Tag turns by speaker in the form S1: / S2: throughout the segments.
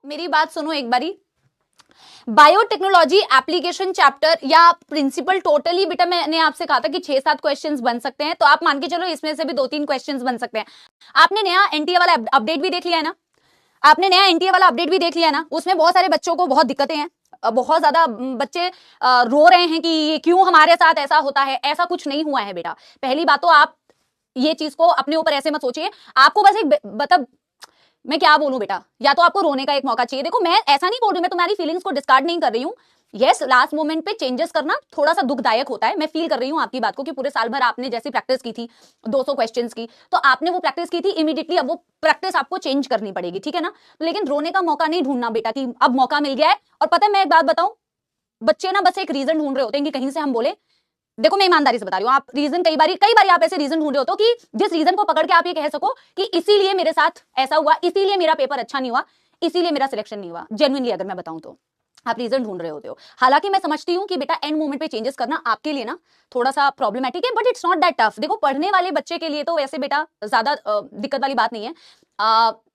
S1: मेरी बात सुनो एक बारी। बायोटेक्नोलॉजी एप्लीकेशन चैप्टर या प्रिंसिपल टोटली बेटा मैंने आपसे कहा था कि 6-7 क्वेश्चंस बन सकते हैं, तो आप मान के चलो इसमें से भी 2-3 क्वेश्चंस बन सकते हैं। आपने नया एनटीए वाला अपडेट भी देख लिया है ना, आपने नया एनटीए वाला अपडेट भी देख लिया ना, उसमें बहुत सारे बच्चों को बहुत दिक्कतें हैं, बहुत ज्यादा बच्चे रो रहे हैं कि ये क्यों हमारे साथ ऐसा होता है। ऐसा कुछ नहीं हुआ है बेटा। पहली बात तो आप ये चीज को अपने ऊपर ऐसे मत सोचिए। आपको बस एक मतलब मैं क्या बोलूं बेटा, या तो आपको रोने का एक मौका चाहिए। देखो मैं ऐसा नहीं बोल रही, मैं तुम्हारी फीलिंग्स को डिस्कार्ड नहीं कर रही हूँ। यस, लास्ट मोमेंट पे चेंजेस करना थोड़ा सा दुखदायक होता है। मैं फील कर रही हूँ आपकी बात को कि पूरे साल भर आपने जैसी प्रैक्टिस की थी 200 क्वेश्चंस की, तो आपने वो प्रैक्टिस की थी इमीडिएटली, अब वो प्रैक्टिस आपको चेंज करनी पड़ेगी, ठीक है ना। लेकिन रोने का मौका नहीं ढूंढना बेटा कि अब मौका मिल गया है। और पता है मैं एक बात बताऊं, बच्चे ना बस एक रीजन ढूंढ रहे होते हैं कि कहीं से हम बोले। देखो मैं ईमानदारी से बता रही हूँ, आप रीजन कई बार आप ऐसे रीजन ढूंढ रहे हो तो कि जिस रीजन को पकड़ के आप ये कह सको कि इसीलिए मेरे साथ ऐसा हुआ, इसीलिए मेरा पेपर अच्छा नहीं हुआ, इसीलिए मेरा सिलेक्शन नहीं हुआ। जेन्युइनली अगर मैं बताऊं तो आप रीजन ढूंढ रहे होते हो। हालांकि मैं समझती हूँ कि बेटा एंड मोमेंट पे चेंजेस करना आपके लिए ना थोड़ा सा प्रॉब्लमेटिक है, but it's not that tough. देखो पढ़ने वाले बच्चे के लिए तो वैसे बेटा ज्यादा दिक्कत वाली बात नहीं है।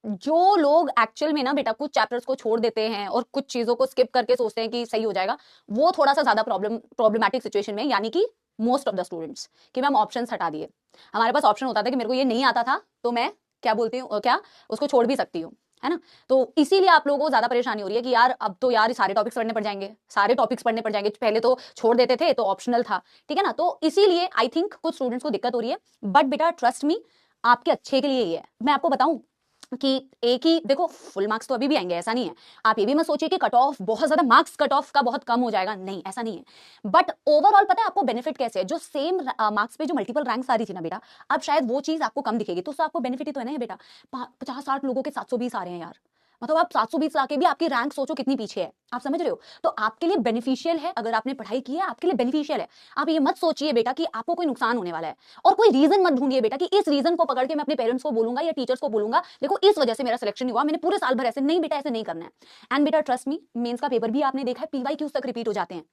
S1: जो लोग एक्चुअल में ना बेटा कुछ चैप्टर्स को छोड़ देते हैं और कुछ चीजों को स्किप करके सोचते हैं कि सही हो जाएगा, वो थोड़ा सा ज्यादा प्रॉब्लमैटिक सिचुएशन में, यानी कि मोस्ट ऑफ द स्टूडेंट्स कि मैम ऑप्शंस हटा दिए। हमारे पास ऑप्शन होता था कि मेरे को ये नहीं आता था तो मैं क्या बोलती हूँ, क्या उसको छोड़ भी सकती हूँ, है ना। तो इसीलिए आप लोगों को ज्यादा परेशानी हो रही है कि यार अब तो यार सारे टॉपिक्स पढ़ने पड़ जाएंगे, सारे टॉपिक्स पढ़ने पड़ जाएंगे। पहले तो छोड़ देते थे तो ऑप्शनल था, ठीक है ना। तो इसीलिए आई थिंक कुछ स्टूडेंट्स को दिक्कत हो रही है, बट बेटा ट्रस्ट मी आपके अच्छे के लिए ही है। मैं आपको बताऊं कि एक ही देखो फुल मार्क्स तो अभी भी आएंगे, ऐसा नहीं है। आप ये भी मत सोचिए कि कट ऑफ बहुत ज्यादा मार्क्स कट ऑफ का बहुत कम हो जाएगा, नहीं ऐसा नहीं है। बट ओवरऑल पता है आपको बेनिफिट कैसे है, जो सेम मार्क्स पे जो मल्टीपल रैंक्स आ रही थी ना बेटा, अब शायद वो चीज आपको कम दिखेगी, तो उससे आपको बेनिफिट ही तो है ना बेटा। 50-60 लोगों के 720 आ रहे हैं यार, मतलब आप 720 लाके भी आपकी रैंक सोचो कितनी पीछे है, आप समझ रहे हो। तो आपके लिए बेनिफिशियल है, अगर आपने पढ़ाई की है आपके लिए बेनिफिशियल है। आप ये मत सोचिए बेटा कि आपको कोई नुकसान होने वाला है, और कोई रीजन मत ढूंढिए बेटा कि इस रीजन को पकड़ के मैं अपने पेरेंट्स को बोलूंगा या टीचर्स को बोलूंगा देखो इस वजह से मेरा सिलेक्शन नहीं हुआ, मैंने पूरे साल भर ऐसे नहीं बेटा, ऐसे नहीं करना है। एंड बेटा ट्रस्ट मी, मेंस का पेपर भी आपने देखा है PYQs तक रिपीट हो जाते हैं,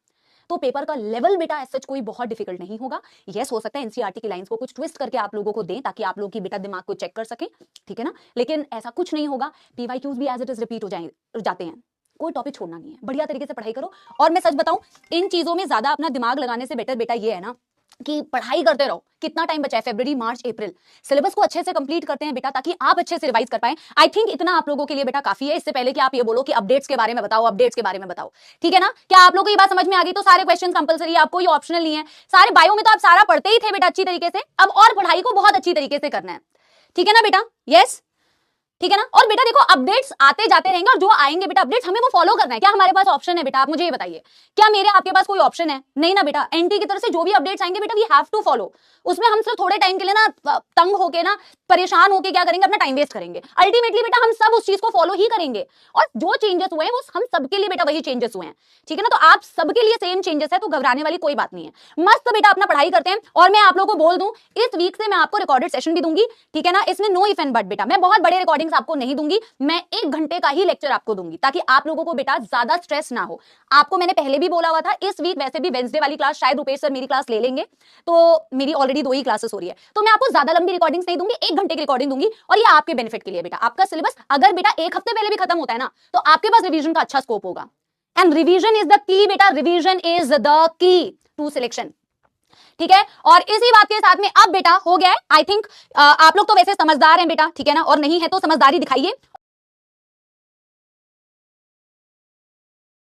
S1: तो पेपर का लेवल बेटा एज सच कोई बहुत डिफिकल्ट नहीं होगा। यस हो सकता है एनसीईआरटी की लाइंस को कुछ ट्विस्ट करके आप लोगों को दें ताकि आप लोग की बेटा दिमाग को चेक कर सके, ठीक है ना, लेकिन ऐसा कुछ नहीं होगा। PYQs भी एज इट इज रिपीट हो जाते हैं, कोई टॉपिक छोड़ना नहीं है, बढ़िया तरीके से पढ़ाई करो। और मैं सच बताऊं, इन चीजों में ज्यादा अपना दिमाग लगाने से बेटर बेटा ये है ना कि पढ़ाई करते रहो। कितना टाइम बचा है, फरवरी मार्च अप्रैल, सिलेबस को अच्छे से कंप्लीट करते हैं बेटा ताकि आप अच्छे से रिवाइज कर पाएं। आई थिंक इतना आप लोगों के लिए बेटा काफी है, इससे पहले कि आप ये बोलो कि अपडेट्स के बारे में बताओ, अपडेट्स के बारे में बताओ, ठीक है ना। क्या आप लोगों को ये बात समझ में आ गई। तो सारे क्वेश्चन कंपलसरी है, आपको ये ऑप्शनल नहीं है। सारे बायो में तो आप सारा पढ़ते ही थे बेटा अच्छी तरीके से, अब और पढ़ाई को बहुत अच्छी तरीके से करना है, ठीक है ना बेटा। यस ठीक है ना। और बेटा देखो अपडेट्स आते जाते रहेंगे, और जो आएंगे बेटा अपडेट्स हमें वो फॉलो करना है। क्या हमारे पास ऑप्शन है बेटा, आप मुझे ये बताइए, क्या मेरे आपके पास कोई ऑप्शन है, नहीं ना बेटा। एनटी की तरफ से जो भी अपडेट्स आएंगे बेटा वी हैव टू फॉलो। उसमें हम सिर्फ थोड़े टाइम के लिए ना तंग होके ना परेशान होके क्या करेंगे, अपना टाइम वेस्ट करेंगे। अल्टीमेटली बेटा हम सब उस चीज को फॉलो ही करेंगे, और जो चेंजेस हुए हैं वो हम सबके लिए बेटा वही चेंजेस हुए हैं, ठीक है ना। तो आप सबके लिए सेम चेंजेस है, तो घबराने वाली कोई बात नहीं है। मस्त बेटा अपना पढ़ाई करते हैं। और मैं आप लोगों को बोल दूं, इस वीक से मैं आपको रिकॉर्डेड सेशन भी दूंगी, ठीक है ना। इसमें नो इफ एंड बट बेटा, मैं बहुत बड़े रिकॉर्डिंग्स आपको नहीं दूंगी, मैं 1 घंटे का ही लेक्चर आपको दूंगी ताकि आप लोगों को बेटा ज्यादा स्ट्रेस ना हो। आपको मैंने पहले भी बोला हुआ था, इस वीक वैसे भी वेडनेसडे वाली क्लास शायद रुपेश सर मेरी क्लास ले लेंगे, तो मेरी ऑलरेडी 2 ही क्लासेस हो रही है, तो मैं आपको ज्यादा लंबी रिकॉर्डिंग्स नहीं दूंगी, 1 घंटे की रिकॉर्डिंग दूंगी। और ये आपके बेनिफिट के लिए बेटा, आपका सिलेबस अगर बेटा 1 हफ्ते पहले भी खत्म होता है ना, तो आपके पास रिवीजन का अच्छा स्कोप होगा। And revision is the key बेटा, revision is the key to selection, ठीक है। और इसी बात के साथ में अब बेटा हो गया है, आई थिंक आप लोग तो वैसे समझदार हैं बेटा, ठीक है ना, और नहीं है तो समझदारी दिखाइए।